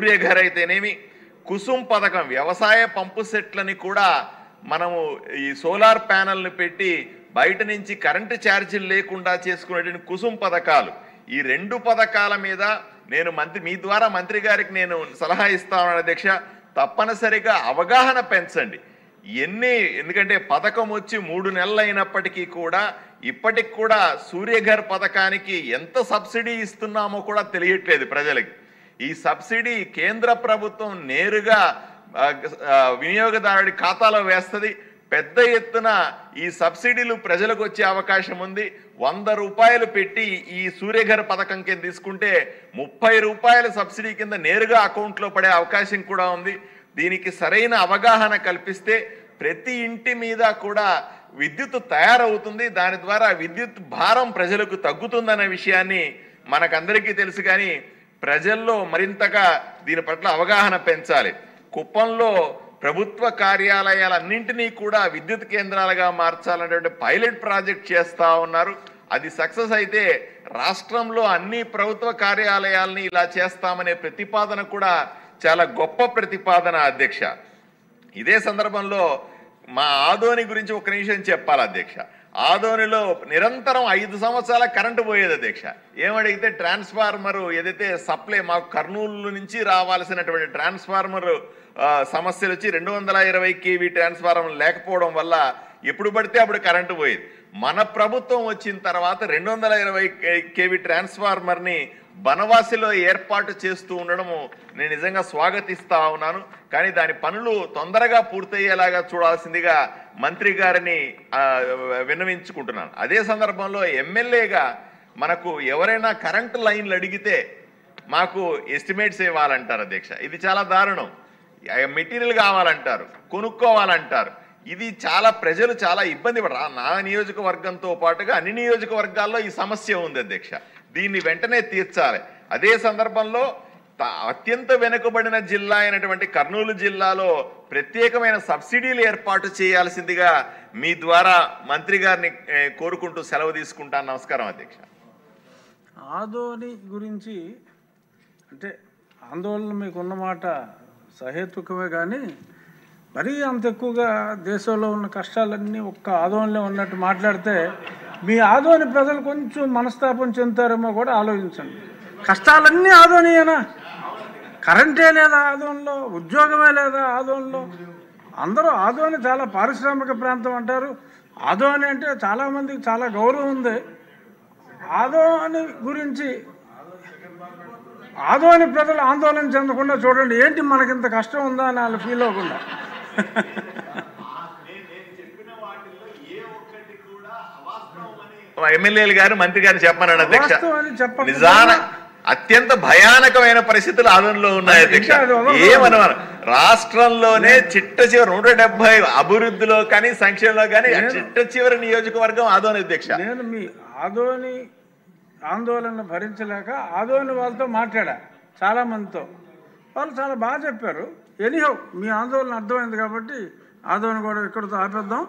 సూర్యఘర్ అయితేనేమి, కుసుమ్ పథకం వ్యవసాయ పంపు సెట్లని కూడా మనము ఈ సోలార్ ప్యానల్ని పెట్టి బయట నుంచి కరెంటు ఛార్జీలు లేకుండా చేసుకునేటువంటి కుసుమ్ పథకాలు, ఈ 2 పథకాల మీద నేను మీ ద్వారా మంత్రి గారికి నేను సలహా ఇస్తాను అధ్యక్ష. తప్పనిసరిగా అవగాహన పెంచండి. ఎందుకంటే పథకం వచ్చి 3 నెలలు అయినప్పటికీ కూడా ఇప్పటికి కూడా సూర్యఘర్ పథకానికి ఎంత సబ్సిడీ ఇస్తున్నామో కూడా తెలియట్లేదు ప్రజలకి. ఈ సబ్సిడీ కేంద్ర ప్రభుత్వం నేరుగా వినియోగదారుడి ఖాతాలో వేస్తుంది. పెద్ద ఎత్తున ఈ సబ్సిడీలు ప్రజలకు వచ్చే అవకాశం ఉంది. 100 రూపాయలు పెట్టి ఈ సూర్యఘర్ పథకం కింద తీసుకుంటే 30 రూపాయల సబ్సిడీ కింద నేరుగా అకౌంట్లో పడే అవకాశం కూడా ఉంది. దీనికి సరైన అవగాహన కల్పిస్తే ప్రతి ఇంటి మీద కూడా విద్యుత్ తయారవుతుంది. దాని ద్వారా విద్యుత్ భారం ప్రజలకు తగ్గుతుందనే విషయాన్ని మనకందరికీ తెలుసు. కానీ ప్రజల్లో మరింతగా దీని పట్ల అవగాహన పెంచాలి. కుప్పంలో ప్రభుత్వ కార్యాలయాలన్నింటినీ కూడా విద్యుత్ కేంద్రాలుగా మార్చాలనేటువంటి పైలట్ ప్రాజెక్ట్ చేస్తూ ఉన్నారు. అది సక్సెస్ అయితే రాష్ట్రంలో అన్ని ప్రభుత్వ కార్యాలయాలని ఇలా చేస్తామనే ప్రతిపాదన కూడా చాలా గొప్ప ప్రతిపాదన అధ్యక్ష. ఇదే సందర్భంలో మా ఆదోని గురించి ఒక నిమిషం చెప్పాలి అధ్యక్ష. ఆదోనిలో నిరంతరం 5 సంవత్సరాల కరెంటు పోయేది అధ్యక్ష. ఏమడిగితే ట్రాన్స్ఫార్మరు ఏదైతే సప్లై మాకు కర్నూలు నుంచి రావాల్సినటువంటి ట్రాన్స్ఫార్మర్ సమస్యలు వచ్చి 220 kV ట్రాన్స్ఫార్మర్ లేకపోవడం వల్ల ఎప్పుడు పడితే అప్పుడు కరెంటు పోయేది. మన ప్రభుత్వం వచ్చిన తర్వాత 220 kV ట్రాన్స్ఫార్మర్ని బనవాసిలో ఏర్పాటు చేస్తూ ఉండడము నేను నిజంగా స్వాగతిస్తా ఉన్నాను. కానీ దాని పనులు తొందరగా పూర్తయ్యేలాగా చూడాల్సిందిగా మంత్రి గారిని విన్నవించుకుంటున్నాను. అదే సందర్భంలో ఎమ్మెల్యేగా మనకు ఎవరైనా కరెంటు లైన్లు అడిగితే మాకు ఎస్టిమేట్స్ ఇవ్వాలంటారు అధ్యక్ష. ఇది చాలా దారుణం. మెటీరియల్ కావాలంటారు, కొనుక్కోవాలంటారు. ఇది ప్రజలు చాలా ఇబ్బంది పడరు. నా నియోజకవర్గంతో పాటుగా అన్ని నియోజకవర్గాల్లో ఈ సమస్య ఉంది అధ్యక్ష. దీన్ని వెంటనే తీర్చాలి. అదే సందర్భంలో అత్యంత వెనుకబడిన జిల్లా అయినటువంటి కర్నూలు జిల్లాలో ప్రత్యేకమైన సబ్సిడీలు ఏర్పాటు చేయాల్సిందిగా మీ ద్వారా మంత్రి గారిని కోరుకుంటూ సెలవు తీసుకుంటాను. నమస్కారం అధ్యక్ష. ఆదోని గురించి అంటే ఆందోళన మీకున్న మాట సహేతుకమే, కానీ మరీ అంత ఎక్కువగా దేశంలో ఉన్న కష్టాలన్నీ ఒక్క ఆదోనిలో ఉన్నట్టు మాట్లాడితే మీ ఆదోని ప్రజలు కొంచెం మనస్తాపం చెందుతారేమో కూడా ఆలోచించండి. కష్టాలన్నీ ఆదోనియేనా? కరెంటే లేదా ఆదోనిలో? ఉద్యోగమే లేదా ఆదోనిలో? అందరూ ఆదోని చాలా పారిశ్రామిక ప్రాంతం అంటారు. ఆదోని అంటే చాలామందికి చాలా గౌరవం ఉంది. ఆదోని గురించి ఆదోని ప్రజలు ఆందోళన చెందకుండా చూడండి. ఏంటి మనకింత కష్టం ఉందా అని వాళ్ళు ఫీల్ అవ్వకుండా. ఎమ్మెల్యేలు గారు మంత్రి గారిని చెప్పమన్నాడు అధ్యక్ష. నిజాన అత్యంత భయానకమైన పరిస్థితులు ఆదోనిలో ఉన్నాయి అధ్యక్ష. ఏమన్నారు, రాష్ట్రంలోనే చిట్ట చివరి 170 అభివృద్ధిలో కానీ సంక్షేమంలో కానీ చిట్ట చివరి నియోజకవర్గం ఆదోని అధ్యక్ష. నేను మీ ఆదోని ఆందోళన భరించలేక ఆదోని వాళ్ళతో మాట్లాడా, చాలామందితో. వాళ్ళు చాలా బాగా చెప్పారు. ఎనీహౌ మీ ఆందోళన అర్థమైంది కాబట్టి ఆదోని కూడా ఇక్కడితో ఆపేద్దాం.